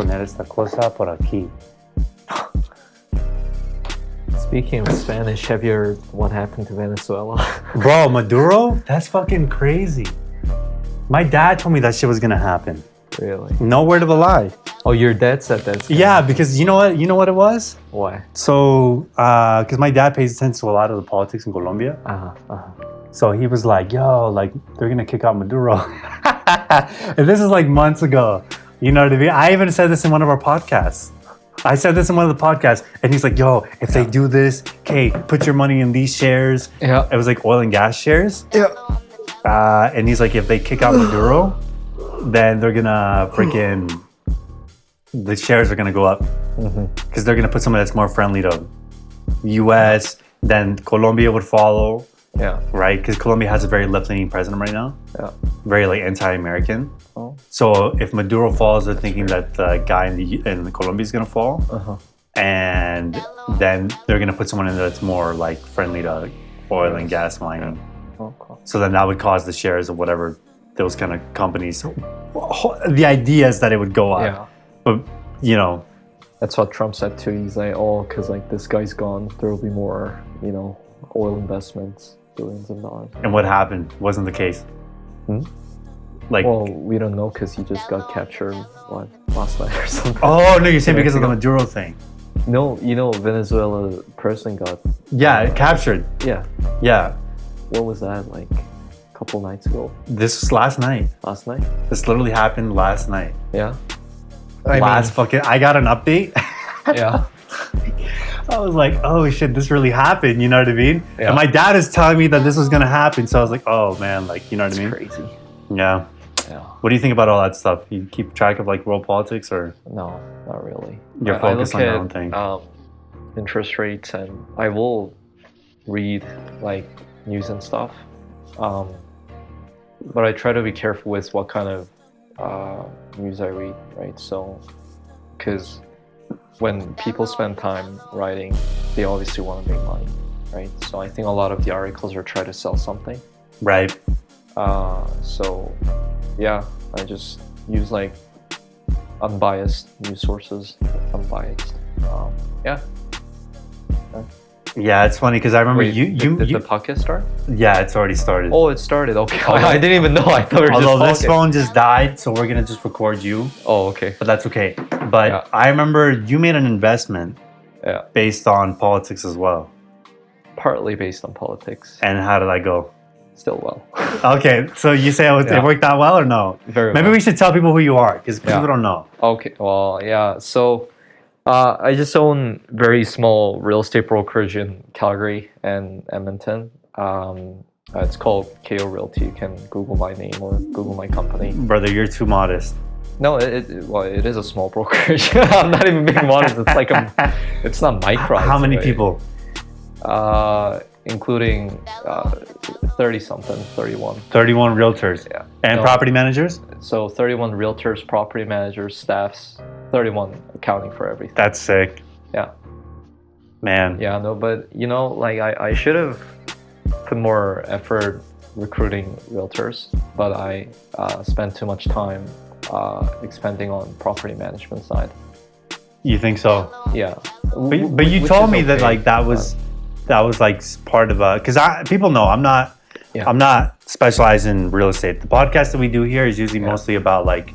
poner esta cosa por aquí. Speaking of Spanish, have you heard what happened to Venezuela? Bro, Maduro? That's fucking crazy. My dad told me that shit was gonna happen. Really? No word of a lie. Oh, your dad said that's gonna Yeah, because you know what? You know what it was? Why? So, because my dad pays attention to a lot of the politics in Colombia. So he was like, yo, like, they're gonna kick out Maduro. And this is like months ago. You know what I mean? I even said this in one of our podcasts. I said this in one of the podcasts, and he's like, yo, if they do this, okay, put your money in these shares. Yeah. It was like oil and gas shares. Yeah. And he's like, if they kick out Maduro, then they're gonna freaking, the shares are gonna go up. Because they're gonna put someone that's more friendly to US, then Colombia would follow. Yeah. Right? Because Colombia has a very left-leaning president right now. Yeah. Very like anti-American. Oh. So if Maduro falls, they're thinking that the guy in Colombia is gonna fall, and then they're gonna put someone in that's more like friendly to oil and gas mining. Okay. So then that would cause the shares of whatever those kind of companies. The idea is that it would go up, Yeah. but you know, That's what Trump said too. He's like, oh, because like this guy's gone, there will be more, you know, oil investments, billions of dollars. and what happened wasn't the case. Like, Well, we don't know because he just got captured, what, last night or something. oh no, you're saying because of the Maduro thing? No, you know, Venezuela person got, Yeah, captured. yeah. Yeah, What was that, like a couple nights ago? this was last night. Last night? This literally happened last night. Yeah. I got an update. Yeah. I was like, oh shit, this really happened. You know what I mean? Yeah. And my dad is telling me that this was gonna happen. So I was like, oh man, like, you know what I mean? Crazy. Yeah. Yeah. What do you think about all that stuff? You keep track of like world politics, or No, not really. you're I focused on look your at, own thing? Interest rates, and I will read like news and stuff. But I try to be careful with what kind of news I read, right? So, because when people spend time writing, they obviously want to make money, right? So I think a lot of the articles are trying to sell something. Right. So yeah, I just use like unbiased news sources, unbiased. Yeah. Yeah, it's funny because I remember Wait, did the podcast start? Yeah, it's already started. Oh, it started. Okay. I didn't even know. I thought we were just Although this talking. phone just died, so we're gonna just record you, Oh, okay. but that's okay. But Yeah. I remember you made an investment Yeah. based on politics as well. Partly based on politics. And how did that go? Still well. Okay, so you say it Yeah. worked out well or no? Very Maybe well. we should tell people who you are because people Yeah. don't know. Okay. Well, yeah. So I just own very small real estate brokerage in Calgary and Edmonton. It's called KO Realty. You can Google my name or Google my company. Brother, you're too modest. No, well, it is a small brokerage. I'm not even being modest. It's like it's not micro. How many right? people? Including 30-something, 31. 31 realtors. Yeah. And No. property managers? So 31 realtors, property managers, staffs, 31 accounting for everything. That's sick. Yeah. Man. Yeah, no, but you know, like I should have put more effort recruiting realtors, but I spent too much time expanding on property management side. You think so? Yeah. But you Which told is me that okay, like that was like part of a, because people know I'm not specialized in real estate. The podcast that we do here is usually mostly about like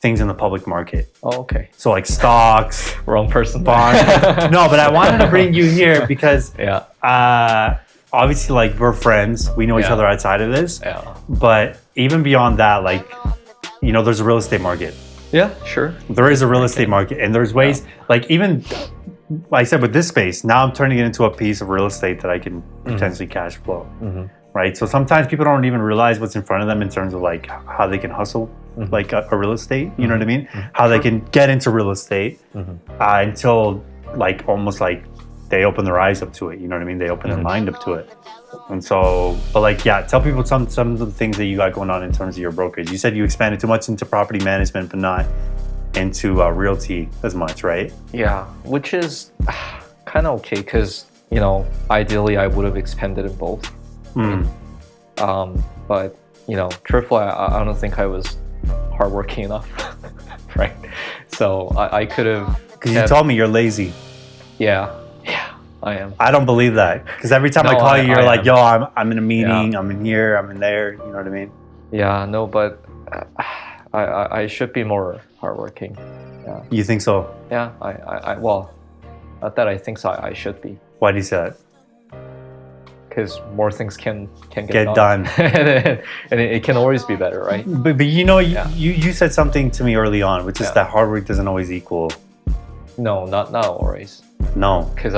things in the public market. Oh, okay. So like stocks, Wrong person. bonds. No, but I wanted to bring you here because Yeah. obviously like we're friends. We know each Yeah. other outside of this. Yeah. But even beyond that, like, you know, there's a real estate market. Yeah, sure. There is a real estate market, and there's ways, like even, like I said, with this space, now I'm turning it into a piece of real estate that I can potentially cash flow, right? So sometimes people don't even realize what's in front of them in terms of like how they can hustle like a real estate, you know what I mean? How they can get into real estate until like almost like they open their eyes up to it, you know what I mean? They open their mind up to it. And so, but like, yeah, tell people some of the things that you got going on in terms of your brokerage. You said you expanded too much into property management, but not into realty as much, right? Yeah, which is kind of okay because, you know, ideally I would have expanded in both. But, you know, truthfully, I don't think I was hardworking enough, right? So I could have. Because you told me you're lazy. Yeah, I am. I don't believe that. Because every time I No, call you, you're like, am. yo, I'm in a meeting, I'm in here, I'm in there. You know what I mean? Yeah, no, but I should be more hardworking. Yeah. You think so? Yeah, well, not that I think so. I should be. Why do you say that? Because more things can get done. and it can always be better, right? But you know, you said something to me early on, which is that hard work doesn't always equal. No, not always. No. Because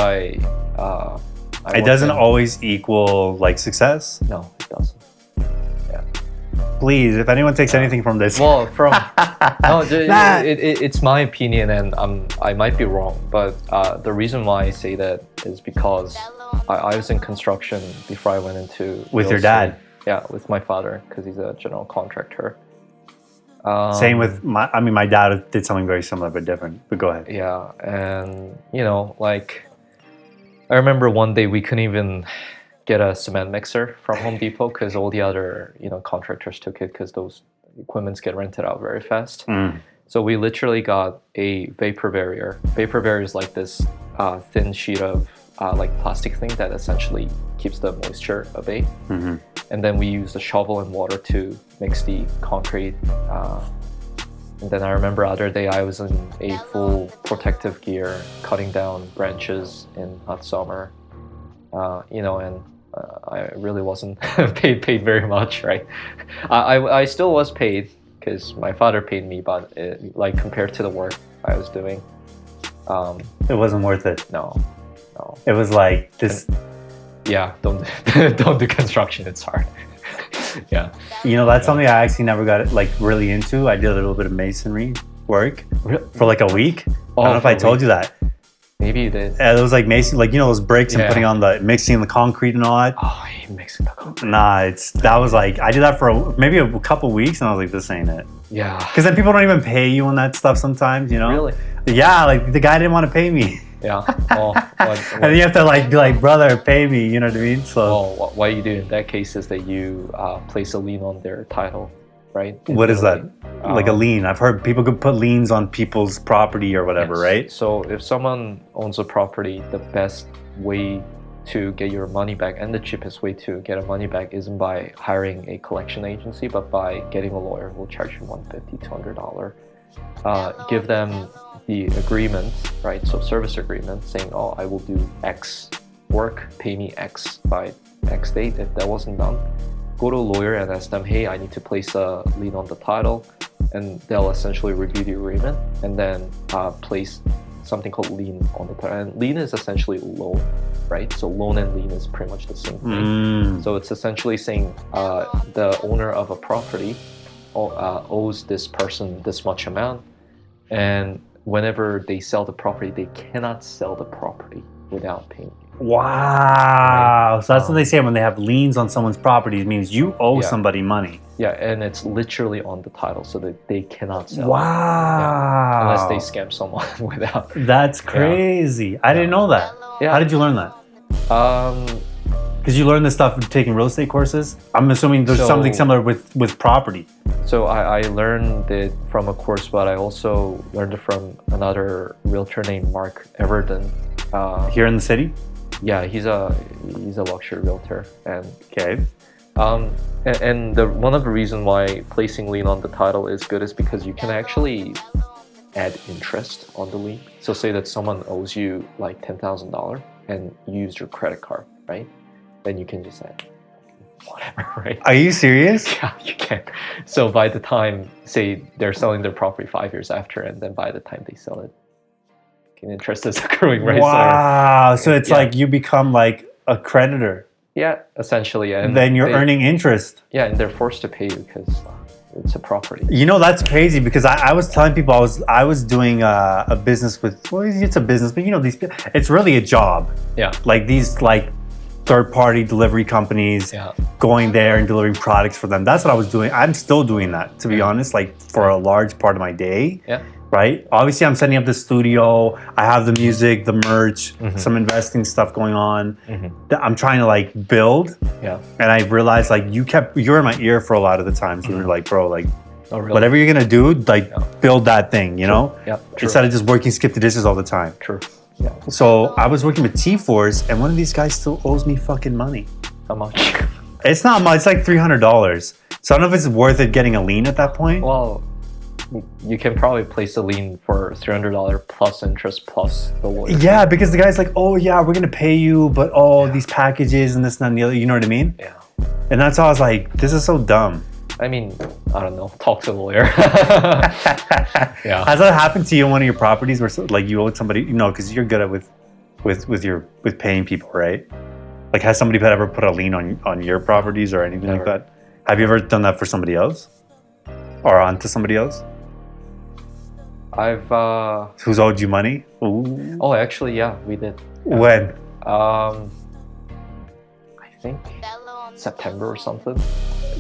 it doesn't always equal like success. No, it doesn't. Yeah. Please, if anyone takes anything from this. Well, it's my opinion, and I might be wrong, but the reason why I say that is because I was in construction before I went into with your dad. Yeah, with my father, because he's a general contractor. Same with my dad did something very similar but different. But go ahead. Yeah, and like I remember one day we couldn't even get a cement mixer from Home Depot because all the other contractors took it because those equipments get rented out very fast. So we literally got a vapor barrier. Vapor barrier is like this thin sheet of like plastic thing that essentially keeps the moisture at bay. And then we used a shovel and water to mix the concrete. And then I remember other day I was in a full protective gear, cutting down branches in hot summer. And I really wasn't paid very much, right? I still was paid because my father paid me, but like compared to the work I was doing, it wasn't worth it. No. It was like this. Yeah, don't do construction. It's hard. Yeah. That's something I actually never got like really into. I did a little bit of masonry work for like a week. I don't know if I told you that. Maybe you did. It was like mason, like those bricks and putting on mixing the concrete and all that. Oh, I hate mixing the concrete. Nah, that was like I did that for maybe a couple weeks, and I was like, this ain't it. Yeah. Because then people don't even pay you on that stuff sometimes, Really? Yeah, like the guy didn't want to pay me. Yeah. Well, and then you have to be like, brother, pay me. You know what I mean? So. Well, what you do in that case is that you place a lien on their title, right? What is that? Like a lien? I've heard people could put liens on people's property or whatever, yes. Right? So if someone owns a property, the best way to get your money back and the cheapest way to get a money back isn't by hiring a collection agency, but by getting a lawyer who will charge you $150, $200. Give them the agreement, right? So service agreement saying, oh, I will do X work, pay me X by X date. If that wasn't done, go to a lawyer and ask them, hey, I need to place a lien on the title, and they'll essentially review the agreement and then place something called lien on the title. And lien is essentially loan, right? So loan and lien is pretty much the same thing. So it's essentially saying the owner of a property owes this person this much amount, and whenever they sell the property, they cannot sell the property without paying you. Wow. Right? So that's what they say when they have liens on someone's property. It means you owe somebody money. Yeah, and it's literally on the title so that they cannot sell wow. it. Yeah, unless they scam someone without. That's crazy. I didn't know that. Yeah. How did you learn that? Because you learned this stuff taking real estate courses? I'm assuming there's something similar with property. So I learned it from a course, but I also learned it from another realtor named Mark Everton. Here in the city? Yeah, he's a luxury realtor, and okay. And one of the reasons why placing lien on the title is good is because you can actually add interest on the lien. So say that someone owes you like $10,000 and you use your credit card, right? Then you can just add whatever, right? Are you serious? Yeah, you can. So by the time, say they're selling their property 5 years after, and then by the time they sell it, interest is accruing, right? Wow. So it's like you become like a creditor. Yeah, essentially. And then you're earning interest. Yeah, and they're forced to pay you because it's a property. That's crazy because I was telling people I was doing a business with, well, it's a business, but these people, it's really a job. Yeah. Like these third-party delivery companies, going there and delivering products for them. That's what I was doing. I'm still doing that, to be honest, like for a large part of my day. Yeah. Right? Obviously, I'm setting up the studio. I have the music, the merch, some investing stuff going on. I'm trying to build. Yeah. And I realized you're in my ear for a lot of the times. You were like, bro, Oh, really? Whatever you're gonna do, like build that thing, you know? Yeah, true. Instead of just working skip the dishes all the time. True. Yeah. So I was working with T-Force, and one of these guys still owes me fucking money. How much? It's not much. It's like $300. So I don't know if it's worth it getting a lien at that point. Well, you can probably place a lien for $300 plus interest plus the lawyer. Yeah, because the guy's like, oh yeah, we're gonna pay you, but these packages and this and the other. You know what I mean? Yeah. And that's how I was like, this is so dumb. I mean, I don't know. Talk to the lawyer. Yeah. Has that happened to you on one of your properties where like you owed somebody? You know, because you're good at with paying people, right? Like, has somebody ever put a lien on your properties or anything like that? Have you ever done that for somebody else, or onto somebody else? I've Who's owed you money? Ooh. Oh, actually, yeah, we did. When? I think September or something.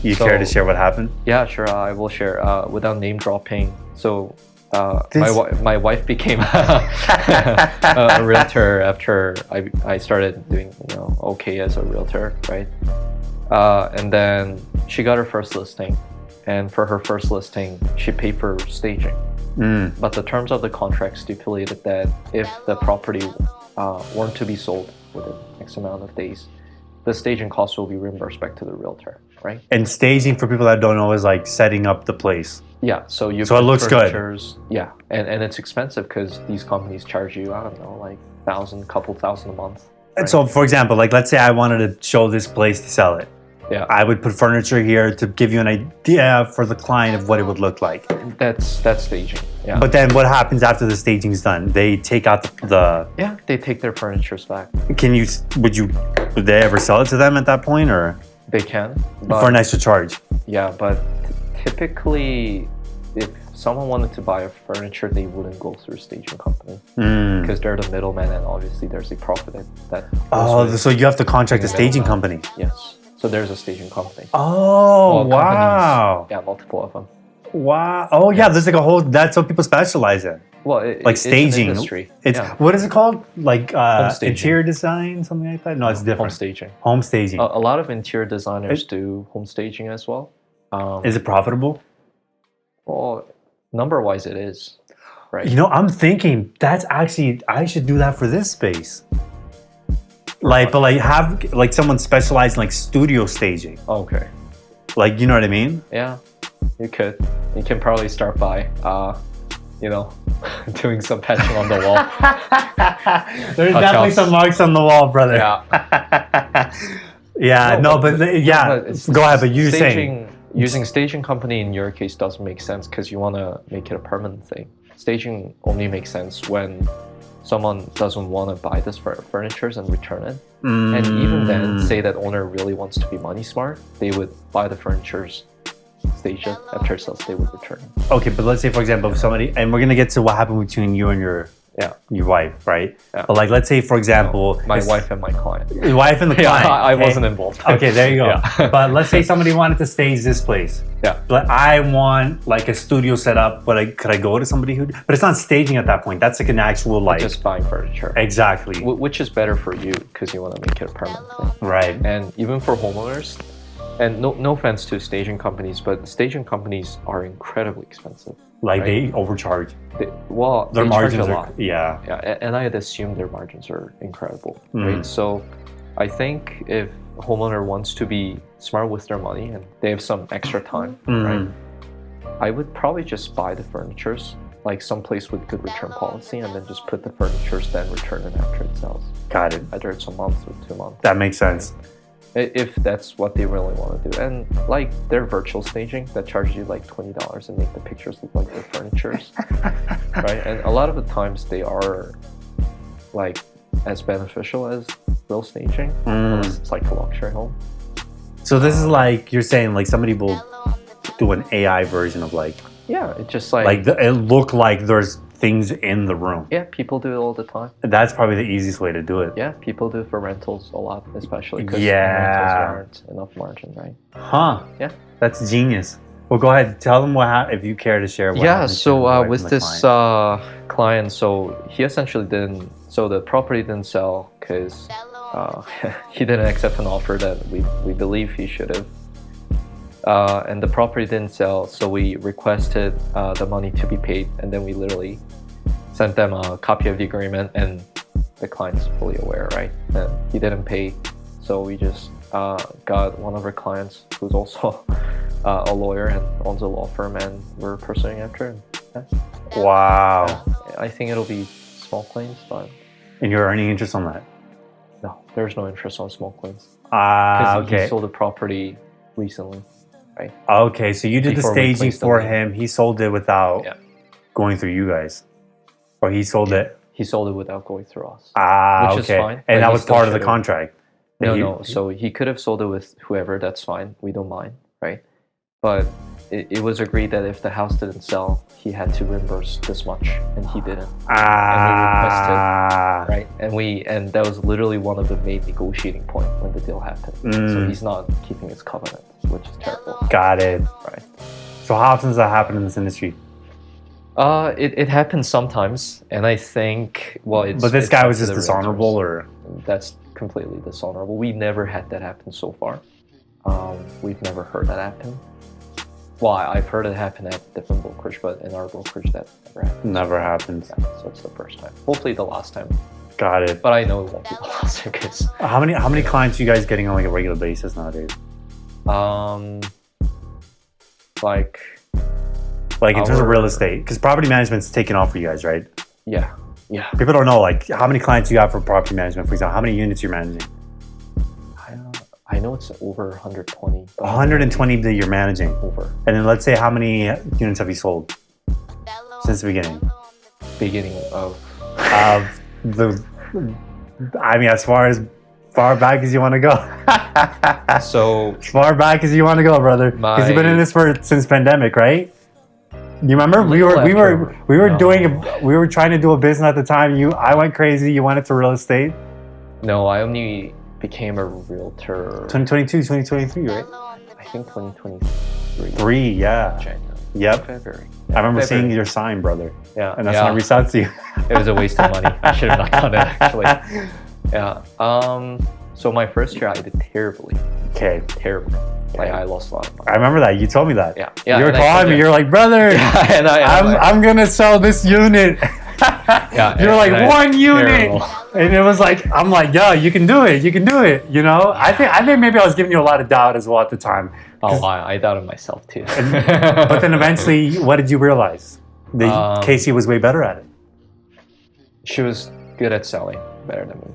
You care to share what happened? Yeah, sure. I will share without name dropping. So my wife became a realtor after I started doing okay as a realtor, right? And then she got her first listing, and for her first listing, she paid for staging. But the terms of the contract stipulated that if the property weren't to be sold within X amount of days, the staging costs will be reimbursed back to the realtor, right? And staging, for people that don't know, is like setting up the place. Yeah, so it looks good. Yeah, and it's expensive because these companies charge you, I don't know, like couple thousand a month. Right? And so, for example, like let's say I wanted to show this place to sell it. Yeah, I would put furniture here to give you an idea for the client of what it would look like. That's staging. Yeah. But then what happens after the staging's done? They take out the Yeah, they take their furnitures back. Would they ever sell it to them at that point, or they can for an extra charge? Yeah, but typically, if someone wanted to buy a furniture, they wouldn't go through a staging company because they're the middleman, and obviously there's a profit that. So you have to contract a staging company. Yes. So there's a staging company. Oh, wow. Yeah, multiple of them. Wow. Oh, yeah. There's like a whole. That's what people specialize in. Well, like staging. It's what is it called? Like interior design, something like that. No, it's different. Home staging. Home staging. A lot of interior designers do home staging as well. Is it profitable? Well, number-wise, it is. Right. You know, I'm thinking that's actually I should do that for this space. Like, but like have like someone specialized in like studio staging. Okay. Like, you know what I mean? Yeah, you could. You can probably start by, doing some patching on the wall. There's definitely some marks on the wall, brother. Yeah. Yeah. Go ahead. But you're saying using staging company in your case doesn't make sense because you want to make it a permanent thing. Staging only makes sense when someone doesn't want to buy this furniture and return it. And even then, say that owner really wants to be money smart, they would buy the furniture, stage it, after it sells, they would return it. Okay, but let's say, for example, if somebody, and we're going to get to what happened between you and your wife, right? Yeah. But like, let's say, for example, my wife and my client. Your wife and the client. Yeah, I wasn't involved. Okay, there you go. Yeah. But let's say somebody wanted to stage this place. Yeah. But I want like a studio set up, but could I go to somebody who? But it's not staging at that point. That's like an actual like just buying furniture. Exactly. Which is better for you because you want to make it a permanent thing. Right. And even for homeowners, and no offense to staging companies, but staging companies are incredibly expensive. Like they overcharge. Their margins charge a lot. Yeah. Yeah, and I'd assume their margins are incredible, right? So I think if a homeowner wants to be smart with their money and they have some extra time, right? I would probably just buy the furnitures, like someplace with good return policy, and then just put the furnitures, then return it after it sells. Got it. Either it's a month or 2 months. That makes sense. If that's what they really want to do. And like their virtual staging that charges you like $20 and make the pictures look like their furnitures, right? And a lot of the times they are like as beneficial as real staging, unless it's like a luxury home. So this is like, you're saying like somebody will do an AI version of like... Yeah, it's just like... it look like there's things in the room. Yeah, people do it all the time. That's probably the easiest way to do it. Yeah, people do it for rentals a lot, especially because rentals aren't enough margin, right? Huh. Yeah. That's genius. Well, go ahead. Tell them if you care to share what happened. So with this client, so he essentially didn't... So the property didn't sell because he didn't accept an offer that we believe he should have. and the property didn't sell, so we requested the money to be paid, and then we literally sent them a copy of the agreement, and the client's fully aware, right? And he didn't pay, so we just got one of our clients who's also a lawyer and owns a law firm, and we're pursuing after him. Yeah. Wow. I think it'll be small claims, but And you're earning interest on that? no, there's no interest on small claims. Okay. He sold the property recently, right? Okay, so you did Before the we staging placed the for lien. him. He sold it without going through you guys, or he sold it. He sold it without going through us. Which is fine, but And that he was still part of the should've- contract. No. So he could have sold it with whoever. That's fine. We don't mind, right? But it was agreed that if the house didn't sell, he had to reimburse this much, and he didn't. Right? And that was literally one of the main negotiating point when the deal happened. So he's not keeping his covenant, which is terrible. Got it. Right. So how often does that happen in this industry? It happens sometimes, and I think But this guy was just dishonorable, or that's completely dishonorable. We never had that happen so far. We've never heard that happen. Well, I've heard it happen at different brokerage, but in our brokerage that never happened. never happened. Yeah, so it's the first time. Hopefully the last time. Got it. But I know it won't be the last time because How many clients are you guys getting on like a regular basis nowadays? like in terms of real estate, because property management's taken off for you guys, right? yeah. People don't know like how many clients you got for property management. For example, how many units you're managing? I know it's over 120. 120 that you're managing. Over. And then let's say how many units have you sold since the beginning? Beginning of the, I mean, as far back as you want to go. So As far back as you want to go, brother. Because you've been in this since pandemic, right? You remember we were trying to do a business at the time. I went crazy. You went into real estate. No, I only became a realtor 2022, 2023, right? I think 2023. Yeah. January. Yep. February. I remember February. seeing your sign, brother. Yeah. And that's when I reached out to you. It was a waste of money. I should have not done it actually. Yeah. So my first year I did terribly. Okay. Terribly. Like I lost a lot of money. I remember that. You told me that. Yeah. You were calling me. You're like, brother, I'm going to sell this unit. You're like, one unit. Terrible. And it was like, I'm like, yo, you can do it. You can do it. You know, I think maybe I was giving you a lot of doubt as well at the time. Oh, I doubted myself too. But then eventually, what did you realize? That Casey was way better at it. She was good at selling, better than me,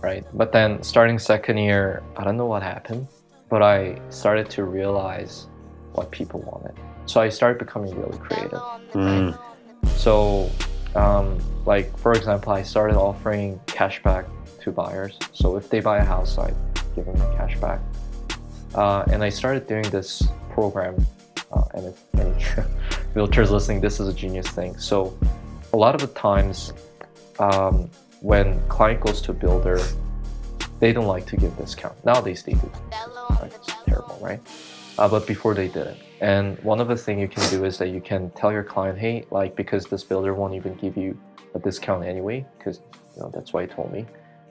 right? But then starting second year, I don't know what happened, but I started to realize what people wanted. So I started becoming really creative. Right? So, like for example, I started offering cash back to buyers. So if they buy a house, I give them the cash back. And I started doing this program, and if any realtors listening, this is a genius thing. So a lot of the times when client goes to a builder, they don't like to give discount. Nowadays they do. Right? It's terrible, right? But before they didn't. And one of the things you can do is that you can tell your client, hey, like because this builder won't even give you a discount anyway, because that's why he told me.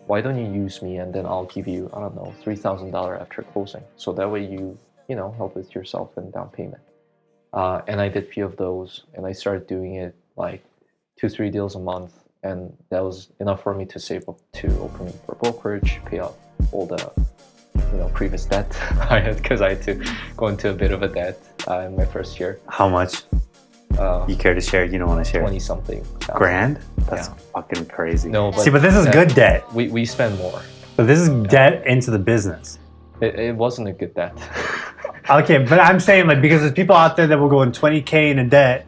Why don't you use me and then I'll give you, I don't know, $3,000 after closing. So that way you help with yourself and down payment. And I did a few of those and I started doing it like 2-3 deals a month. And that was enough for me to save up to open for brokerage, pay off all the previous debt I had, because I had to go into a bit of a debt in my first year. How much? You care to share? You don't want to share? 20 something. Grand? That's fucking crazy. No, but see, but this is good debt. We spend more. But this is debt into the business. It wasn't a good debt. Okay, but I'm saying like because there's people out there that will go in 20K in a debt,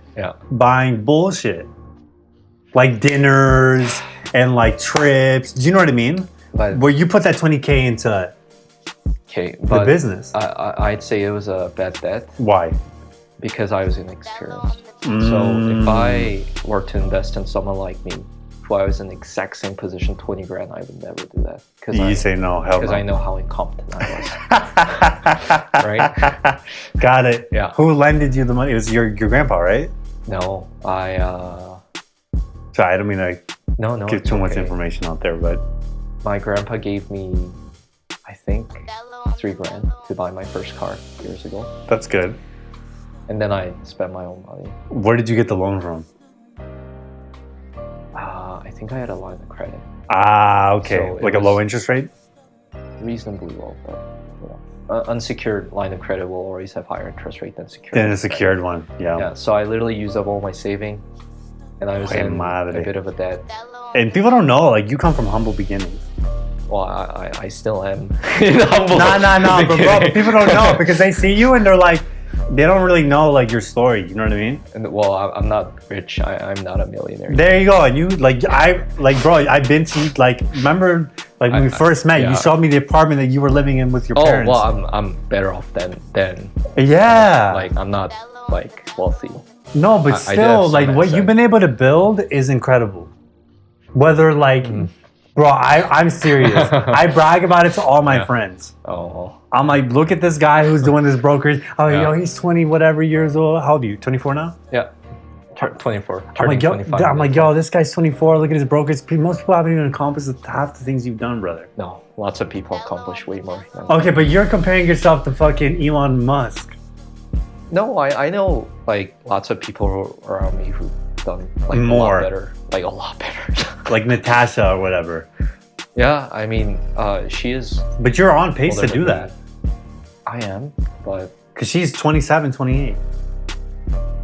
buying bullshit, like dinners and like trips. Do you know what I mean? But where you put that 20K into the business. I'd say it was a bad debt. Why? Because I was inexperienced. So if I were to invest in someone like me, who I was in the exact same position, 20 grand, I would never do that. You say no, hell no. Because I know how incompetent I was. Right? Got it. Yeah. Who lended you the money? It was your grandpa, right? No, Sorry, I don't mean to give too much information out there, but my grandpa gave me, I think, $3,000 to buy my first car years ago. That's good. And then I spent my own money. Where did you get the loan from? I think I had a line of credit. Ah, okay. So it like a was- low interest rate? Reasonably low, but unsecured line of credit will always have higher interest rate than secured. Then line a of credit. secured one. Yeah. Yeah, so I literally used up all my saving, and I was Ay, in madre. a bit of a debt. And people don't know, like, you come from humble beginnings. Well, I still am in humble. Nah, but people don't know because they see you and they're like, they don't really know, like, your story. You know what I mean? And, well, I'm not rich. I'm not a millionaire. There you go. And you, bro, I've been to, like, remember, like, when we first met, yeah. you showed me the apartment that you were living in with your Oh, parents. well, I'm better off than Yeah. like I'm not like wealthy. No, but I did have still, some like, what asset. you've been able to build is incredible. Whether, like, bro, I'm serious. I brag about it to all my friends. Oh, I'm like, look at this guy who's doing this brokerage. Oh, Yeah. yo, he's 20 whatever years old. How old are you? 24 now? yeah. 24. I'm Turning like, yo, 25. I'm like, yo, this guy's 24. Look at his brokerage. Most people haven't even accomplished half the things you've done, brother. No, lots of people accomplish way more. Okay, but you're comparing yourself to fucking Elon Musk. No, I know like lots of people around me who've done like More. a lot better. Like a lot better. Like Natasha or whatever. Yeah, I mean, she is. But you're on pace older to do than that. me. I am, but Because she's 27, 28.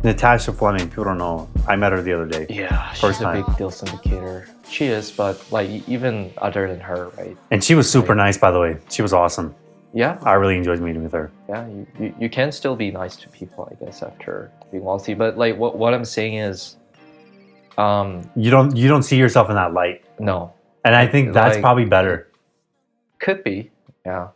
Natasha Fleming, people don't know. I met her the other day. yeah, she's First a time. big deal syndicator. She is, but like even other than her, right? And she was super nice, by the way. She was awesome. Yeah, I really enjoyed meeting with her. yeah. You can still be nice to people, I guess, after being wealthy. But like what I'm saying is, You don't see yourself in that light. no, And I think that's Like- probably better. could be, yeah.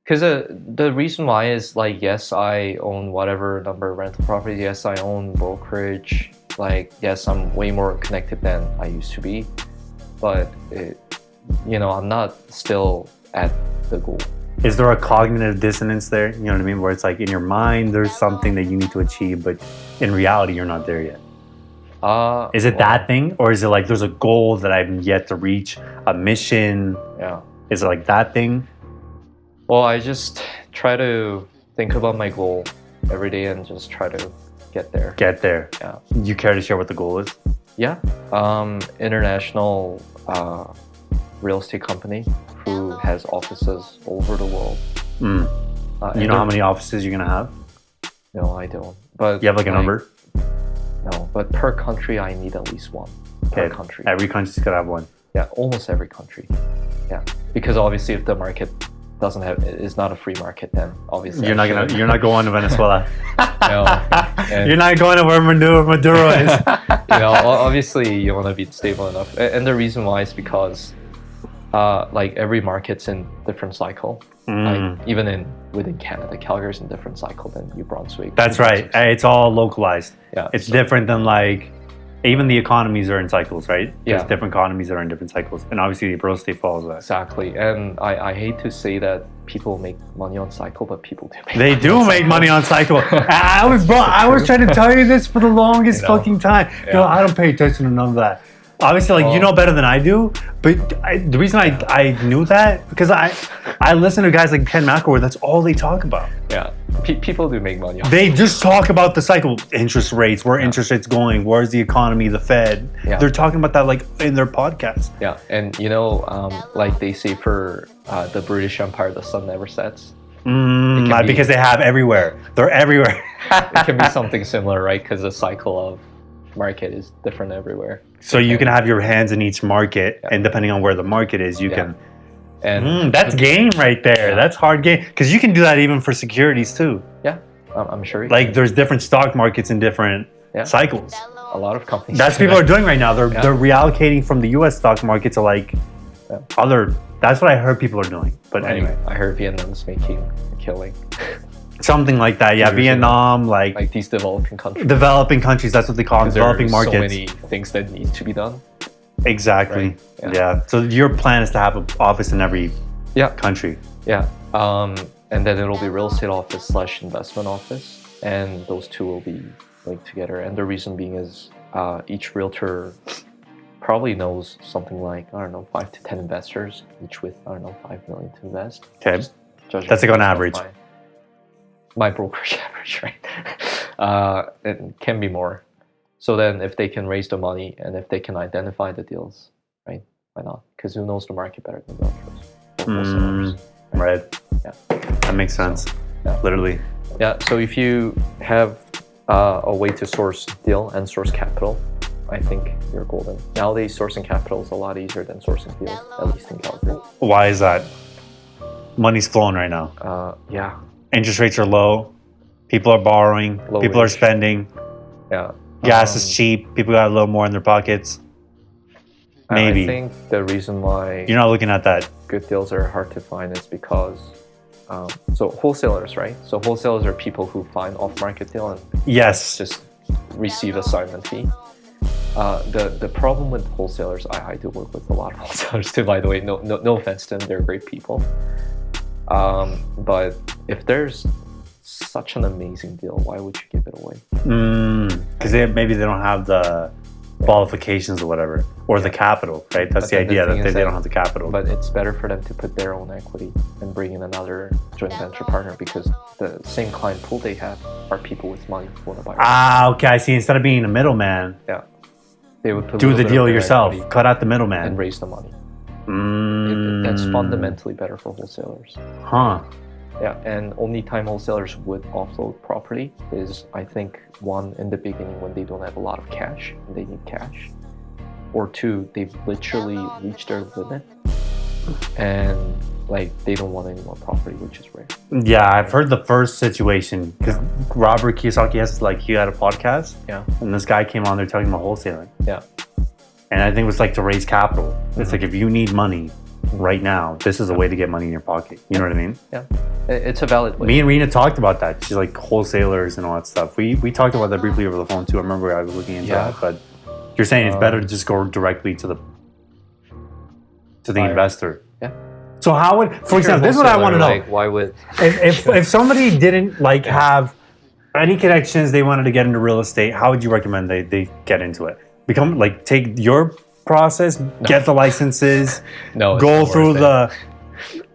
Because the reason why is like, yes, I own whatever number of rental properties. Yes, I own brokerage. Like, yes, I'm way more connected than I used to be. But I'm not still at the goal. Is there a cognitive dissonance there? You know what I mean? Where it's like in your mind, there's something that you need to achieve, but in reality, you're not there yet. Is it that thing? Or is it like there's a goal that I've yet to reach, a mission? Yeah. Is it like that thing? Well, I just try to think about my goal every day and just try to get there. Get there. Yeah. You care to share what the goal is? Yeah. International real estate company who has offices all over the world. Mm. And You know how many offices you're going to have? No, I don't. But You have like a number? No, but per country, I need at least one. Per country. Every country's got to have one. Yeah, almost every country. Yeah, because obviously, if the market is not a free market, then obviously You're not going to Venezuela. No, and, You're not going to where Maduro is. obviously you want to be stable enough, and the reason why is because, like every market's in different cycle. Like even within Canada, Calgary's in different cycle than New Brunswick. That's right. It's all localized. Yeah, It's different than like, even the economies are in cycles, right? There's Yeah. different economies that are in different cycles. And obviously the real estate follows that. Exactly, and I hate to say that people make money on cycle, but people do make They money do on make cycle. money on cycle. I was trying to tell you this for the longest You know? fucking time. Yeah. No, I don't pay attention to none of that. Obviously, like, you Well- know better than I do, but the reason I knew that, because I listen to guys like Ken McElroy, that's all they talk about. Yeah, people do make money on They just talk about the cycle, interest rates, where interest rates going, where's the economy, the Fed. Yeah. They're talking about that like in their podcast. Yeah, and like they say for the British Empire, the sun never sets. be- Because they have everywhere. They're everywhere. It can be something similar, right? Because the cycle of market is different everywhere. So you can have your hands in each market, and depending on where the market is, you can. And That's game right there. Yeah. That's hard game, because you can do that even for securities too. yeah, I'm sure. you Like there's different stock markets in different Yeah. cycles. can. A lot of companies. That's do what people that. are doing right now. They're Yeah. they're reallocating from the U.S. stock market to like Yeah. other. That's what I heard people are doing. But anyway, I heard Vietnam's making a killing. something like that. Yeah, Years ago. Vietnam, like Like these developing countries. developing countries. That's what they call them, 'Cause there are developing markets. so many things that need to be done. Exactly. Right. Yeah. Yeah. So your plan is to have an office in every Yeah. country. Yeah. And then it'll be real estate office / investment office, and those two will be linked together. And the reason being is each realtor probably knows something like, I don't know, 5 to 10 investors, each with, I don't know, 5 million to invest. Okay. judging That's like on based off average. My brokerage average, right? It can be more. So then if they can raise the money and if they can identify the deals, right? Why not? Because who knows the market better than realtors or wholesalers? Right. Yeah. That makes sense. So, yeah. Literally. Yeah. So if you have a way to source deal and source capital, I think you're golden. Nowadays, sourcing capital is a lot easier than sourcing deals, at least in Calgary. Why is that? Money's flowing right now. Yeah. Interest rates are low. People are borrowing. Low People are wage. spending. Yeah. Gas is cheap. People got a little more in their pockets. Maybe. I think the reason why You're not looking at that. good deals are hard to find is because so wholesalers, right? So wholesalers are people who find off-market deal and Yes. just receive assignment fee. The problem with wholesalers, I do work with a lot of wholesalers too, by the way. No offense to them, they're great people. But if there's such an amazing deal, why would you give it away? Because maybe they don't have the qualifications or whatever, or the capital, right? That's But the then the idea, thing that is they that- don't have the capital. But it's better for them to put their own equity and bring in another joint venture partner because the same client pool they have are people with money who want to buy. Okay, I see. Instead of being a middleman, Yeah. They would put do a the little bit deal of their yourself. equity Cut out the and middleman. raise the money. That's Mm. fundamentally better for wholesalers. Huh. Yeah, and only time wholesalers would offload property is, I think, one, in the beginning when they don't have a lot of cash and they need cash, or two, they've literally reached their limit and like they don't want any more property, which is rare. Yeah, I've heard the first situation because Robert Kiyosaki he had a podcast, Yeah, and this guy came on there talking about wholesaling. yeah, And I think it was like to raise capital. It's like if you need money right now, this is a way to get money in your pocket. You know what I mean? yeah. It's a valid way. Me and Rena talked about that. She's like wholesalers and all that stuff. We talked about that briefly over the phone too. I remember I was looking into Yeah. that. But you're saying it's better to just go directly to the Buyer. investor. Yeah. So how would, for If you're a example, this is what I wholesaler, want to know. Like, why would? If somebody didn't like have any connections, they wanted to get into real estate, how would you recommend they get into it? Become like take your process, get the licenses, No, it's go not through worth the,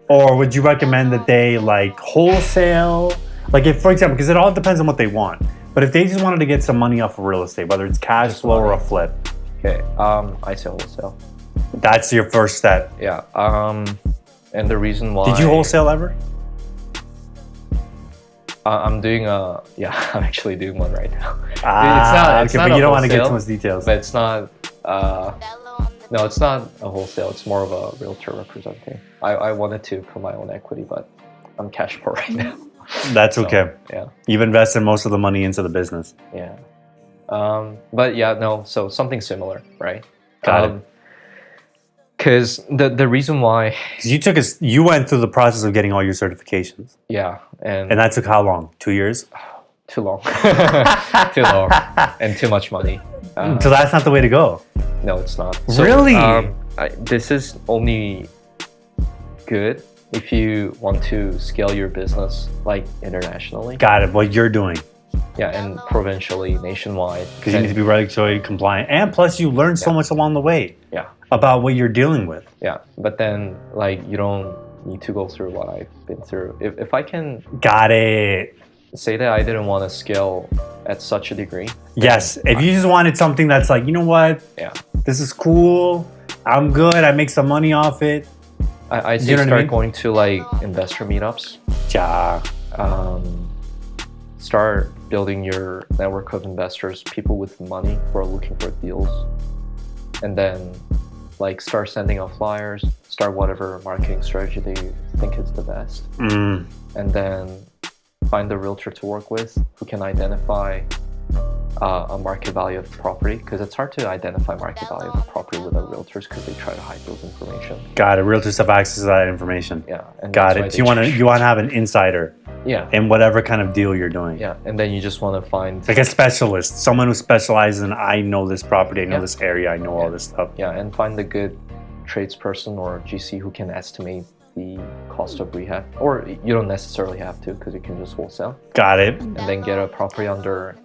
or would you recommend that they like wholesale? Like if, for example, because it all depends on what they want. But if they just wanted to get some money off of real estate, whether it's cash Just flow or a money. flip, Okay, I say wholesale. that's your first step. Yeah. And the reason why Did you wholesale ever? I'm doing I'm actually doing one right now. It's not but a you don't want to get wholesale, too much details. But it's not no, it's not a wholesale, it's more of a realtor representing. I wanted to put my own equity, but I'm cash poor right now. That's So, okay. Yeah. You've invested most of the money into the business. Yeah. But yeah, no, so something similar, right? Got it. Because the reason why, 'Cause you went through the process of getting all your certifications, yeah, and and that took how long? 2 years? too long, too long, and too much money. So that's not the way to go. No, it's not. Really? This is only good if you want to scale your business like internationally. Got it. What you're doing, Yeah, and provincially, nationwide. because you need to be regulatory compliant, and plus you learn so Yeah. much along the way Yeah, about what you're dealing with. yeah. But then, like, you don't need to go through what I've been through. If I can Got it. say that I didn't want to scale at such a degree. Yes. If you just wanted something that's like, you know what, Yeah. this is cool. I'm good. I make some money off it. I say You know what I start mean? going to like investor meetups. Ja. Start building your network of investors, people with money who are looking for deals, and then like start sending out flyers, start whatever marketing strategy they think is the best, Mm. and then find a realtor to work with who can identify a market value of the property, because it's hard to identify market value of a property without realtors because they try to hide those information. Got it. Realtors have access to that information. Yeah, and Got that's why it. So they you want to have an insider yeah, in whatever kind of deal you're doing. yeah, and then you just want to find Like a specialist, someone who specializes in, I know this property, I know Yeah. this area, I know all this stuff. yeah, and find a good tradesperson or GC who can estimate the cost of rehab, or you don't necessarily have to because you can just wholesale, Got it. and then get a property under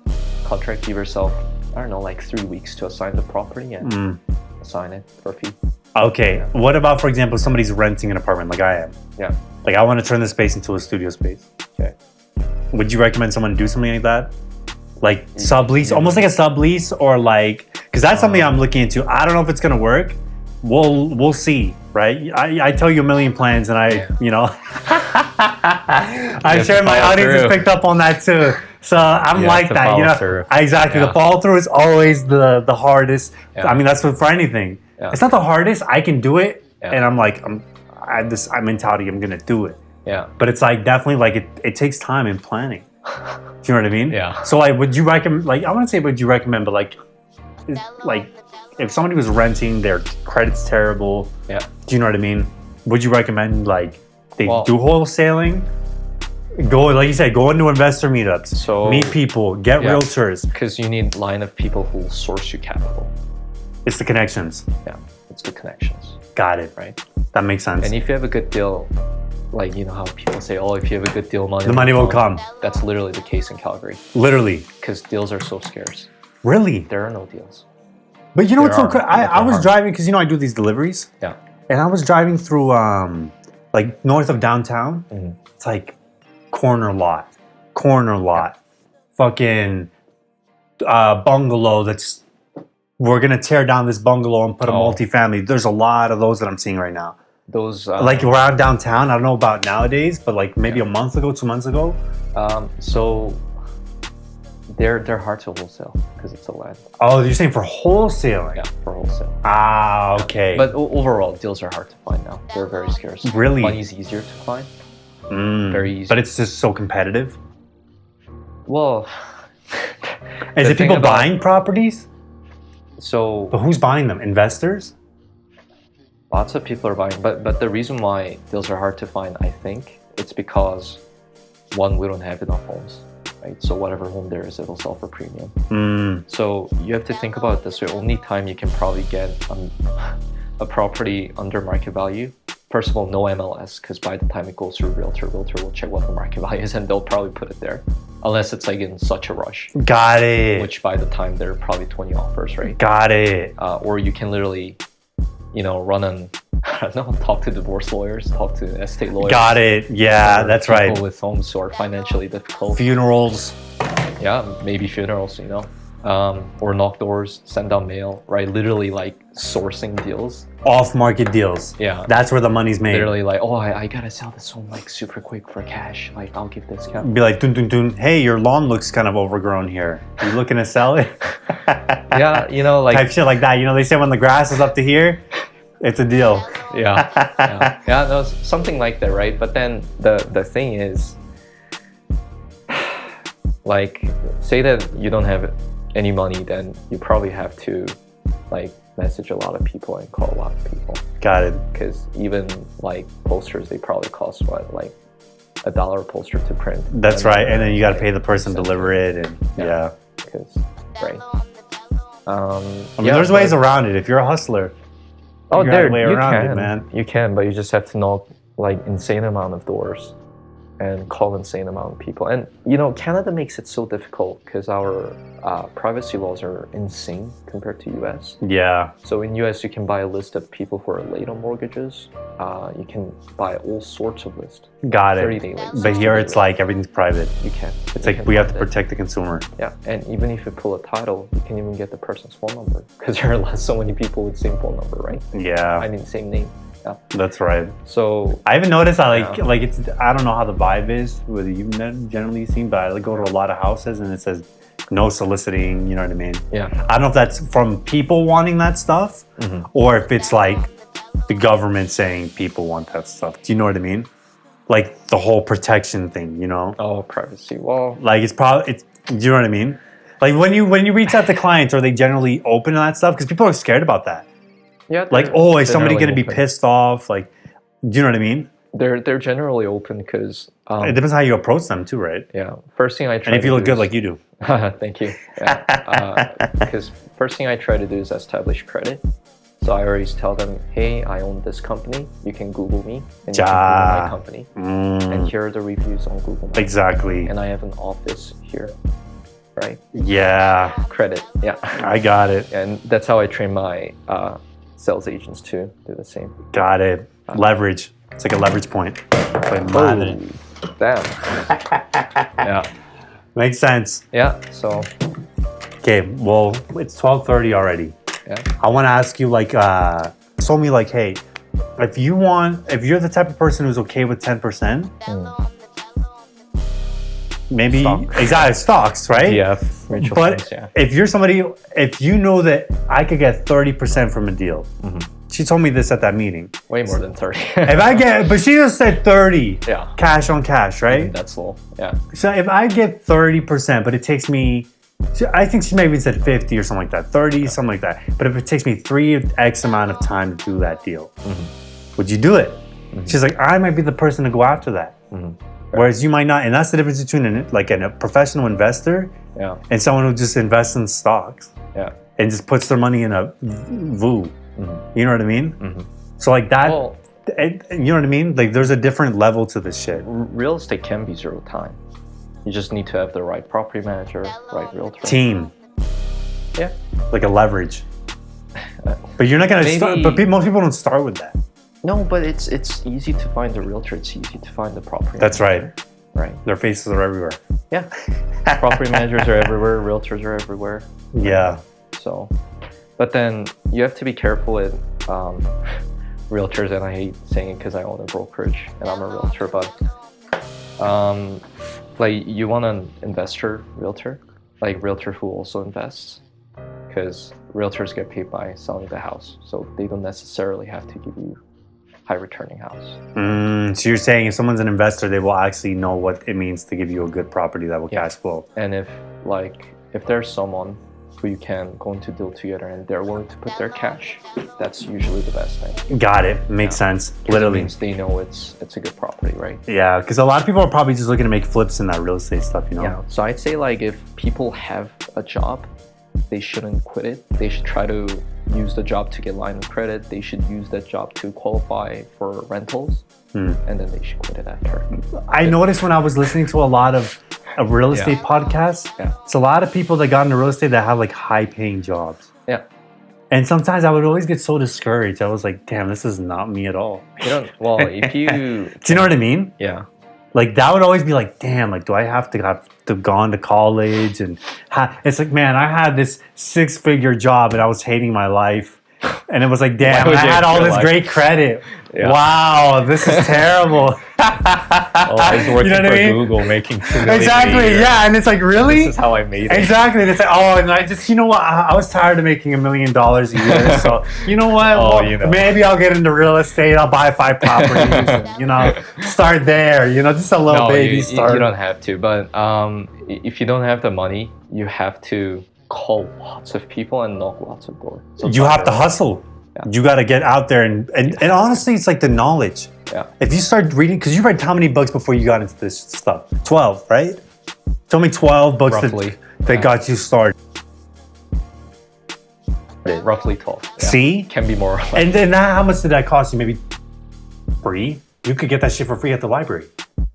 contract. Give yourself, I don't know, like 3 weeks to assign the property and Mm. assign it for a fee. Okay. What about, for example, somebody's renting an apartment like I am? Yeah. Like I want to turn this space into a studio space. Okay. Would you recommend someone do something like that? Like sublease, almost like a sublease, or like, because that's something I'm looking into. I don't know if it's gonna work. We'll see, right? I tell you a million plans, and you know, I'm sure my audience has picked up on that too. So I'm like that, you know. Exactly, the follow through is always the hardest. I mean, that's for anything. It's not the hardest. I can do it, and I have this mentality. I'm gonna do it. Yeah. But it's like definitely like it takes time and planning. Do you know what I mean? Yeah. So like, would you recommend? Like, I wouldn't say would you recommend, but like if somebody was renting, their credit's terrible. Yeah. Do you know what I mean? Would you recommend like they do wholesaling? Go, like you said, go into investor meetups. So meet people, get realtors. Because you need line of people who will source you capital. It's the connections. Yeah, it's the connections. Got it. Right. That makes sense. And if you have a good deal, like you know how people say, oh, if you have a good deal, the money will come. That's literally the case in Calgary. Literally. Because deals are so scarce. Really? There are no deals. But you know what's so crazy? I was driving, because you know I do these deliveries. Yeah. And I was driving through like north of downtown. Mm-hmm. It's like corner lot, fucking bungalow that's, we're gonna tear down this bungalow and put a multifamily. There's a lot of those that I'm seeing right now. Those like around downtown. I don't know about nowadays, but like maybe a month ago, 2 months ago. So they're hard to wholesale because it's a land. Oh, you're saying for wholesaling? Yeah, for wholesale. Ah, okay. But overall, deals are hard to find now. They're very scarce. Really? Money's easier to find. Very easy. But it's just so competitive. Well, is it people buying properties? So, but who's buying them? Investors? Lots of people are buying, but the reason why deals are hard to find, I think, it's because one, we don't have enough homes, right? So whatever home there is, it'll sell for premium. So you have to think about it this way. Only time you can probably get a property under market value. First of all, no MLS, because by the time it goes through realtor will check what the market value is and they'll probably put it there. Unless it's like in such a rush. Got it. Which by the time there are probably 20 offers, right? Got it. Or you can literally, you know, run and, I don't know, talk to divorce lawyers, talk to estate lawyers. Got it. Yeah, that's right. People with homes who are financially difficult. Funerals. Yeah, maybe funerals, you know. Or knock doors, send out mail, right? Literally like sourcing deals. Off-market deals. Yeah. That's where the money's made. Literally like, oh, I gotta sell this home like super quick for cash. Like, I'll give this discount. Be like, dun, dun, dun. Hey, your lawn looks kind of overgrown here. You looking to sell it? Yeah, you know, like. Type shit like that. You know, they say when the grass is up to here, it's a deal. Yeah. Yeah, no, something like that, right? But then the thing is, like, say that you don't have any money, then you probably have to like message a lot of people and call a lot of people. Got it. Because even like posters, they probably cost what, like $1 a poster to print. That's right, and then you got to pay the person to deliver it, and yeah. Because right. I mean, there's ways around it if you're a hustler. Oh, there way you around can, it, man. You can, but you just have to knock like insane amount of doors and call insane amount of people. And you know, Canada makes it so difficult because our privacy laws are insane compared to US. Yeah. So in US, you can buy a list of people who are late on mortgages. You can buy all sorts of lists. Got it. 30-day late. But here it's like everything's private. You can. It's like we have to protect the consumer. Yeah, and even if you pull a title, you can even get the person's phone number because there are so many people with the same phone number, right? Yeah. I mean, same name. Yeah. That's right. So I even noticed that like it's, I don't know how the vibe is, whether you've generally seen, but I like go to a lot of houses and it says no soliciting, you know what I mean? Yeah. I don't know if that's from people wanting that stuff or if it's like the government saying people want that stuff. Do you know what I mean? Like the whole protection thing, you know? Oh, privacy. Well, like it's probably, do you know what I mean? Like when you reach out to clients, are they generally open to that stuff? Because people are scared about that. Yeah. Like, oh, is somebody going to be pissed off? Like, do you know what I mean? They're generally open because it depends how you approach them too, right? Yeah. First thing I try. And if you look good like you do. Thank you. Yeah. Because first thing I try to do is establish credit. So I always tell them, hey, I own this company. You can Google me and you can Google my company. And here are the reviews on Google. Exactly. And I have an office here. Right? Yeah. Credit. Yeah. I got it. And that's how I train my sales agents to do the same. Got it. Leverage. It's like a leverage point. Like, madre. Damn. Yeah. Makes sense. Yeah. So. Okay, well, it's 12:30 already. Yeah. I want to ask you, like, told me, like, hey, if you're the type of person who's okay with 10%, maybe exactly stocks, right? Yeah. Mutual But funds, yeah. if you're somebody, if you know that I could get 30% from a deal, she told me this at that meeting. Way more than 30. If I get, but she just said 30, Yeah. cash on cash, right? That's low. Yeah. So if I get 30%, but it takes me, I think she maybe said 50 or something like that, 30, something like that. But if it takes me 3x amount of time to do that deal, would you do it? She's like, I might be the person to go after that. Whereas you might not. And that's the difference between a professional investor and someone who just invests in stocks and just puts their money in a VU. You know what I mean? So like that, Well, you know what I mean? Like there's a different level to this shit. real estate can be zero time. You just need to have the right property manager, right realtor. Team. Yeah. Like a leverage. But you're not going to start, but most people don't start with that. No, but it's easy to find the realtor. It's easy to find the property That's manager. right. Right. Their faces are everywhere. Yeah. Property managers are everywhere. Realtors are everywhere. Yeah. So, but then you have to be careful with realtors, and I hate saying it because I own a brokerage and I'm a realtor, but like you want an investor realtor, like realtor who also invests, because realtors get paid by selling the house, so they don't necessarily have to give you high returning house. So you're saying if someone's an investor, they will actually know what it means to give you a good property that will cash flow. And if there's someone who you can go into deal together and they're willing to put their cash, that's usually the best thing. Got it. Makes sense. Literally. It means they know it's a good property, right? Yeah, because a lot of people are probably just looking to make flips in that real estate stuff, you know? Yeah. So I'd say like if people have a job, they shouldn't quit it. They should try to use the job to get line of credit. They should use that job to qualify for rentals, and then they should quit it after. I noticed when I was listening to a lot of real estate podcasts, it's a lot of people that got into real estate that have like high paying jobs. Yeah. And sometimes I would always get so discouraged. I was like, damn, this is not me at all. You don't, well, if you... Do you know what I mean? Yeah. Like that would always be like, damn, like do I have to gone to college? And it's like, man, I had this 6-figure job and I was hating my life. And it was like, damn, I had all this great credit. Yeah. Wow, this is terrible. I was working for Google making $2 million exactly, a year. yeah, and it's like, really? This is how I made it. Exactly, and it's like, oh, and I just, you know what? I was tired of making $1 million a year, so you know what? Maybe I'll get into real estate. I'll buy 5 properties, and, start there. Just a little baby start. You don't have to, but if you don't have the money, you have to call lots of people and knock lots of doors. So you have to hustle. Yeah. You got to get out there and honestly, it's like the knowledge. Yeah. If you start reading, because you read how many books before you got into this stuff? 12, right? Tell me 12 books that got you started. Roughly 12. Yeah. See? Can be more. And then how much did that cost you? Maybe free? You could get that shit for free at the library.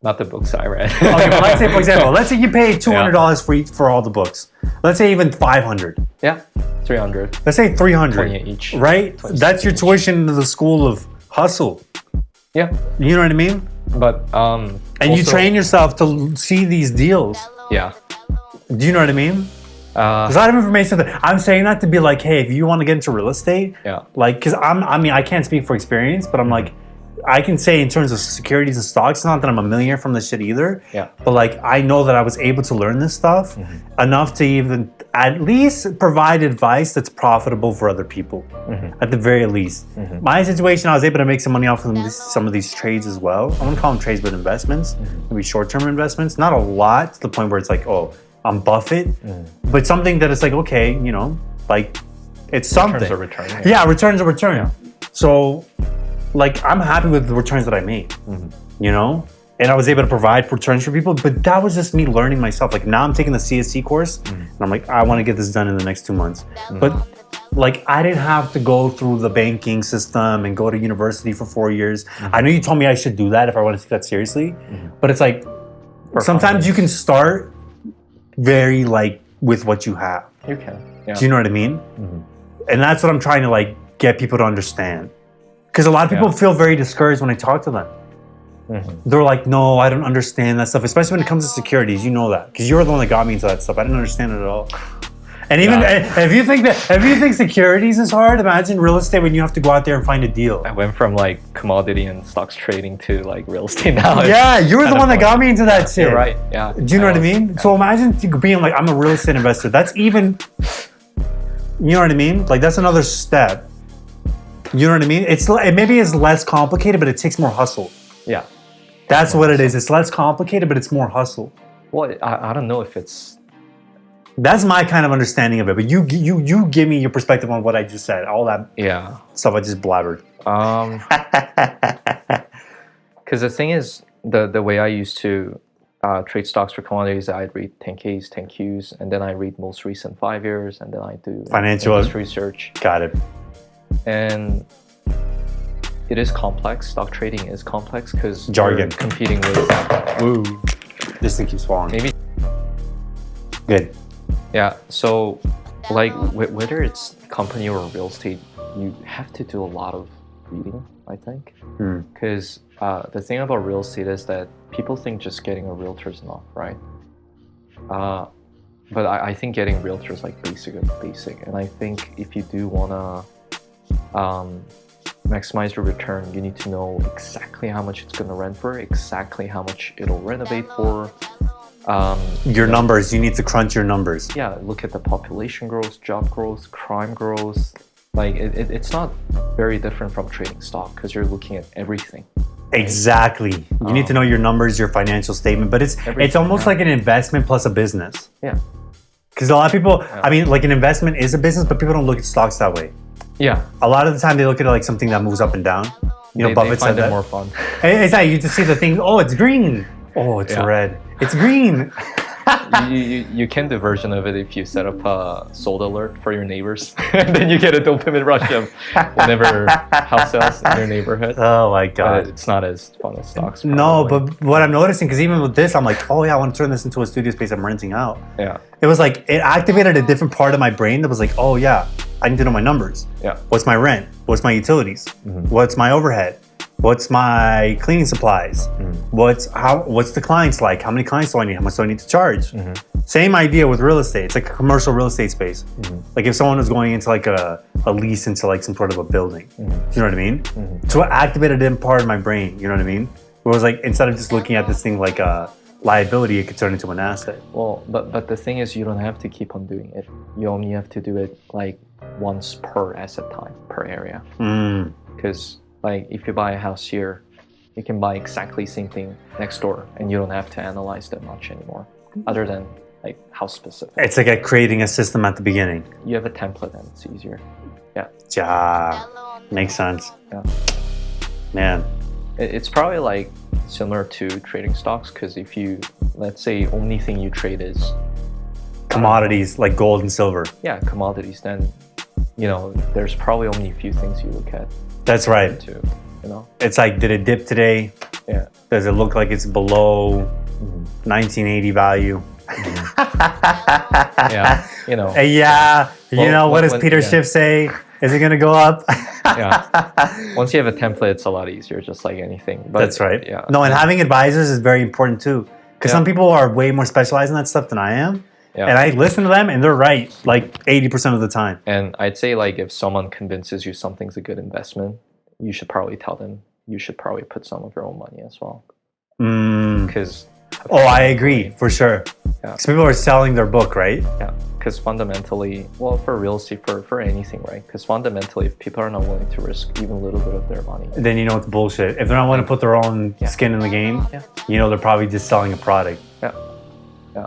Not the books I read. Okay, but let's say, for example, let's say you paid $200 for all the books. Let's say even $500. Yeah, 300. Let's say 300. 20 each. Right? That's your tuition into the school of hustle. Yeah. You know what I mean? But and you train yourself to see these deals. Yeah. Do you know what I mean? There's a lot of information that I'm saying that to be like, hey, if you want to get into real estate, like, because I can't speak for experience, but I'm like, I can say in terms of securities and stocks, not that I'm a millionaire from this shit either. Yeah. But like, I know that I was able to learn this stuff enough to even at least provide advice that's profitable for other people. At the very least. My situation, I was able to make some money off of some of these trades as well. I wouldn't call them trades, but investments. Maybe short-term investments. Not a lot to the point where it's like, oh, I'm Buffett. But something that is like, okay, like it's something. Returns are return. Yeah, returns are return. Yeah. So like, I'm happy with the returns that I made, and I was able to provide returns for people, but that was just me learning myself. Like, now I'm taking the CSC course, and I'm like, I want to get this done in the next 2 months. But, like, I didn't have to go through the banking system and go to university for 4 years. I know you told me I should do that if I want to take that seriously, but it's like, sometimes you can start very, like, with what you have. You can, yeah. Do you know what I mean? And that's what I'm trying to, like, get people to understand. Because a lot of people Yeah. feel very discouraged when I talk to them. They're like, no, I don't understand that stuff, especially when it comes to securities. You know that because you're the one that got me into that stuff. I didn't understand it at all. And even if you think securities is hard, imagine real estate when you have to go out there and find a deal. I went from like commodity and stocks trading to like real estate now. Yeah, you were the one that got me into that shit. You're right. Yeah. Do you know what I mean? Yeah. So imagine being like, I'm a real estate investor. That's even, you know what I mean? Like that's another step. You know what I mean? It maybe is less complicated, but it takes more hustle. Yeah. That's what it is. It's less complicated, but it's more hustle. Well, I don't know if it's. That's my kind of understanding of it. But you give me your perspective on what I just said. All that stuff I just blabbered. Because the thing is, the way I used to trade stocks for commodities, I'd read 10Ks, 10Qs, and then I read most recent 5 years, and then I do financial research. Got it. And it is complex. Stock trading is complex because jargon competing with. Woo. This thing keeps falling. Maybe. Good. Yeah. So, like, whether it's company or real estate, you have to do a lot of reading, I think. Because the thing about real estate is that people think just getting a realtor is enough, right? But I think getting a realtor is like basic. And I think if you do wanna maximize your return, you need to know exactly how much it's gonna rent for, exactly how much it'll renovate for. Your numbers, you need to crunch your numbers. Yeah, look at the population growth, job growth, crime growth. Like it's not very different from trading stock because you're looking at everything. Exactly. You need to know your numbers, your financial statement, but it's almost like an investment plus a business. Yeah. Because a lot of people, I mean, like an investment is a business, but people don't look at stocks that way. Yeah. A lot of the time they look at it like something that moves up and down. You know, Buffett said that. They find it more fun. It's like you just see the thing, oh, it's green. Oh, it's red. It's green. you can do a version of it if you set up a sold alert for your neighbors, and then you get a dopamine rush of whenever house sales in your neighborhood. Oh my god, but it's not as fun as stocks. Probably. No, but what I'm noticing, because even with this, I'm like, oh yeah, I want to turn this into a studio space I'm renting out. Yeah. It was like it activated a different part of my brain that was like, oh yeah, I need to know my numbers. Yeah. What's my rent? What's my utilities? What's my overhead? What's my cleaning supplies? What's the clients like? How many clients do I need? How much do I need to charge? Same idea with real estate. It's like a commercial real estate space. Like if someone was going into like a lease into like some sort of a building, do you know what I mean? So it activated a different part of my brain. You know what I mean? It was like instead of just looking at this thing like a liability, it could turn into an asset. Well, but the thing is, you don't have to keep on doing it. You only have to do it like once per asset time per area. Because like if you buy a house here, you can buy exactly the same thing next door, and you don't have to analyze that much anymore, other than like house specific. It's like creating a system at the beginning. You have a template, and it's easier. Yeah. Yeah, makes sense. Yeah. Man, it's probably like similar to trading stocks, because if you, let's say, only thing you trade is commodities like gold and silver. Yeah, commodities. Then, you know, there's probably only a few things you look at. That's right. To, you know, it's like, did it dip today? Yeah. Does it look like it's below 1980 value? Yeah, you know. Yeah, you know, what does Peter Schiff say? Is it going to go up? Yeah. Once you have a template, it's a lot easier, just like anything. But, that's right. Yeah. No, and having advisors is very important too. Because some people are way more specialized in that stuff than I am. Yeah. And I listen to them and they're right like 80% of the time. And I'd say like if someone convinces you something's a good investment, you should probably tell them you should probably put some of your own money as well. Because I agree for sure. Because people are selling their book, right? Yeah. Because fundamentally, well, for real estate, for anything, right? Because fundamentally, if people are not willing to risk even a little bit of their money, then you know it's bullshit. If they're not willing to put their own skin in the game, you know they're probably just selling a product.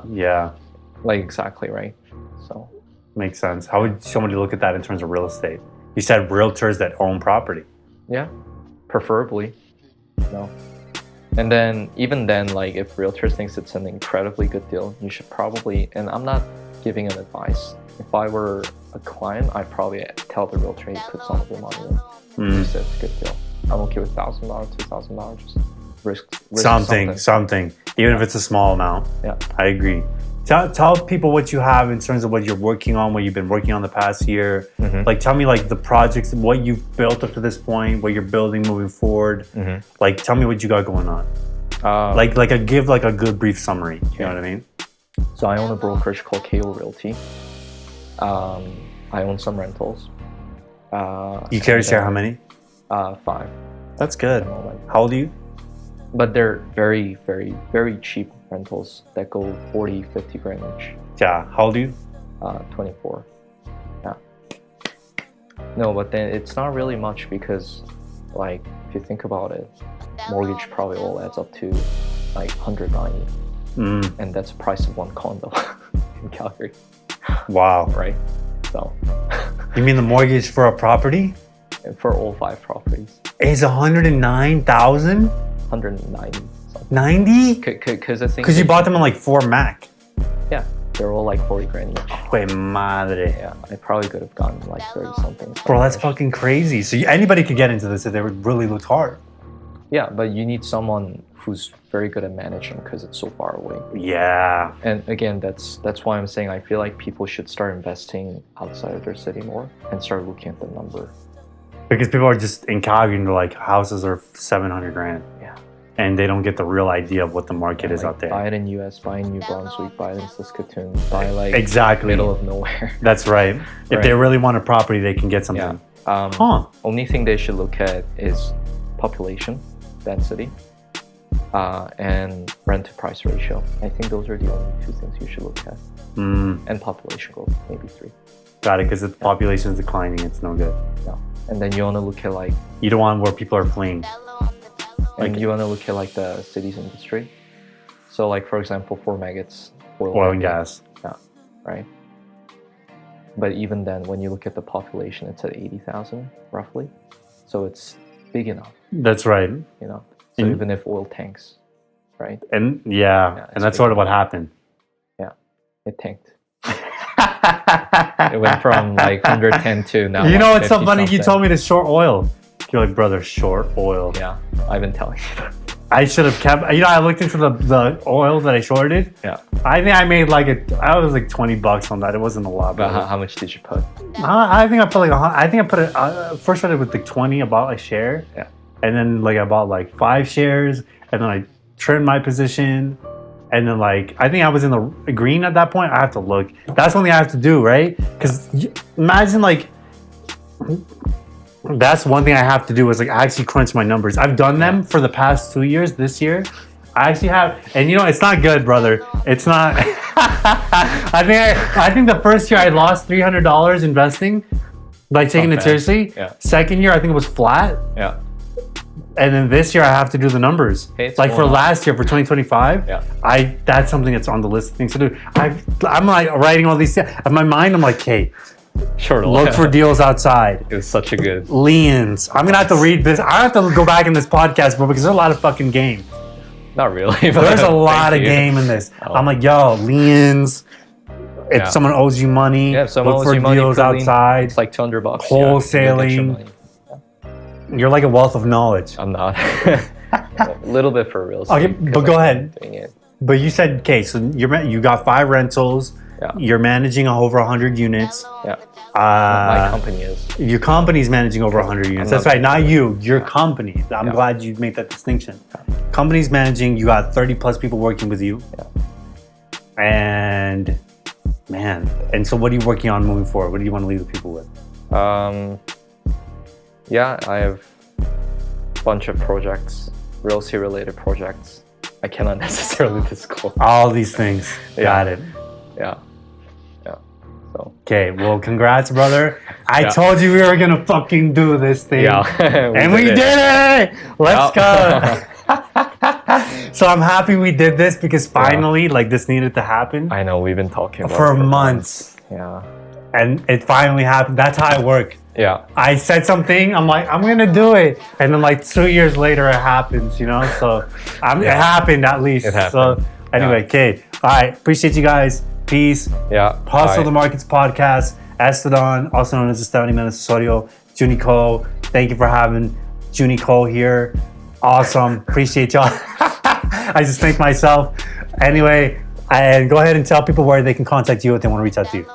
Yeah. Like exactly, right? So makes sense. How would somebody look at that in terms of real estate? You said realtors that own property. Yeah, preferably. No. And then even then, like if realtor thinks it's an incredibly good deal, you should probably, and I'm not giving an advice. If I were a client, I'd probably tell the realtor, hey, put some of your money in. You said it's a good deal. I'm okay with $1,000, $2,000, just risk something. Even if it's a small amount. Yeah. I agree. tell people what you have in terms of what you're working on, what you've been working on the past year. Mm-hmm. Like, tell me like the projects, what you've built up to this point, what you're building moving forward. Mm-hmm. Like, tell me what you got going on. Give like a good brief summary. You know what I mean? So I own a brokerage called KO Realty. I own some rentals. You care to share how many? 5. That's good. How old are you? But they're very, very, very cheap rentals that go 40, 50 grand each. Yeah. How old are you? 24. Yeah. No, but then it's not really much because, like, if you think about it, mortgage probably all adds up to like 190. And that's the price of one condo in Calgary. Wow. Right? So. You mean the mortgage for a property? And for all 5 properties. Is 109,000? 190. 90? Because you bought them on like 4 Mac. Yeah, they're all like 40 grand each. Wait, madre. Yeah, I probably could have gotten like 30 something. Bro, that's fucking crazy. So anybody could get into this if they really looked hard. Yeah, but you need someone who's very good at managing because it's so far away. Yeah. And again, that's why I'm saying I feel like people should start investing outside of their city more and start looking at the number. Because people are just in Calgary and they're like, houses are 700 grand. Yeah. And they don't get the real idea of what the market is out there. Buy it in US, buy in New Brunswick, buy it in Saskatoon, buy like exactly middle of nowhere. That's right. If they really want a property, they can get something. Yeah. Only thing they should look at is population density and rent to price ratio. I think those are the only 2 things you should look at. And population growth, maybe 3. Got it, because if the population is declining, it's no good. No. And then you want to look at like... You don't want where people are fleeing. And you want to look at like the city's industry. So like, for example, 4 mega's oil and gas. Yeah, right? But even then, when you look at the population, it's at 80,000 roughly. So it's big enough. That's right. You know, so even if oil tanks, right? And and that's sort of what happened. Yeah, it tanked. It went from like 110 to now. You know what's so funny? You told me to short oil. You're like, brother, short oil. Yeah, I've been telling you. I should have kept. I looked into the oil that I shorted. Yeah. I think I made I was like $20 on that. It wasn't a lot. But how much did you put? I think I put it. First started with like 20. I bought a share. Yeah. And then like I bought like 5 shares, and then I trimmed my position. And then like I think I was in the green at that point. I have to look. That's one thing I have to do, right? Because imagine like. That's one thing I have to do is like actually crunch my numbers. I've done them for the past 2 years. This year, I actually have, and you know it's not good, brother. It's not. I think the first year I lost $300 investing, like taking it seriously. Yeah. Second year I think it was flat. Yeah. And then this year I have to do the numbers. Hey, like for last year, for 2025, that's something that's on the list of things to do. I'm like writing all these. In my mind, I'm like, hey. Sure. Look for deals outside. It was such a good liens. I'm gonna have to read this. I have to go back in this podcast, bro, because there's a lot of fucking game. Not really. But there's a lot of game in this. I'm like, yo, liens. If someone owes you money, look for deals outside. It's like $200. Wholesaling. You're like a wealth of knowledge. I'm not. A little bit for real estate. Okay, but go ahead. But you said, okay, so you got 5 rentals. Yeah. You're managing over 100 units. Yeah. My company is. Your company's managing over 100 units. That's right. Not you. Your company. I'm glad you made that distinction. Yeah. Company's managing. You got 30 plus people working with you. Yeah. And so what are you working on moving forward? What do you want to leave the people with? Yeah, I have a bunch of projects, real estate related projects. I cannot necessarily disclose. All these things. Got it. Yeah. So. Okay, well, congrats, brother. I told you we were gonna fucking do this thing. Yeah. And we did it! Let's go. So I'm happy we did this because finally, like, this needed to happen. I know, we've been talking about for months. Yeah. And it finally happened. That's how I work. Yeah. I said something, I'm like, I'm gonna do it. And then like 2 years later it happens, you know? So it happened at least. It happened. So anyway, okay. All right, appreciate you guys. Peace. Yeah. Hustle the Markets podcast. Esteban, also known as Esteban Jimenez Osorio. Junny Ko. Thank you for having Junny Ko here. Awesome. Appreciate y'all. I just thank myself. Anyway, And go ahead and tell people where they can contact you if they want to reach out to you.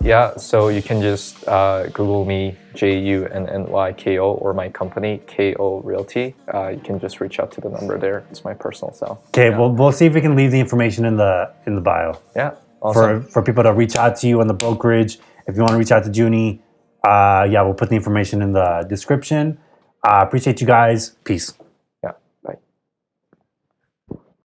Yeah, so you can just Google me, JUNNYKO, or my company, KO Realty. You can just reach out to the number there. It's my personal cell. Okay, well, we'll see if we can leave the information in the bio. Yeah, awesome. For people to reach out to you on the brokerage. If you want to reach out to Junny, yeah, we'll put the information in the description. Appreciate you guys. Peace.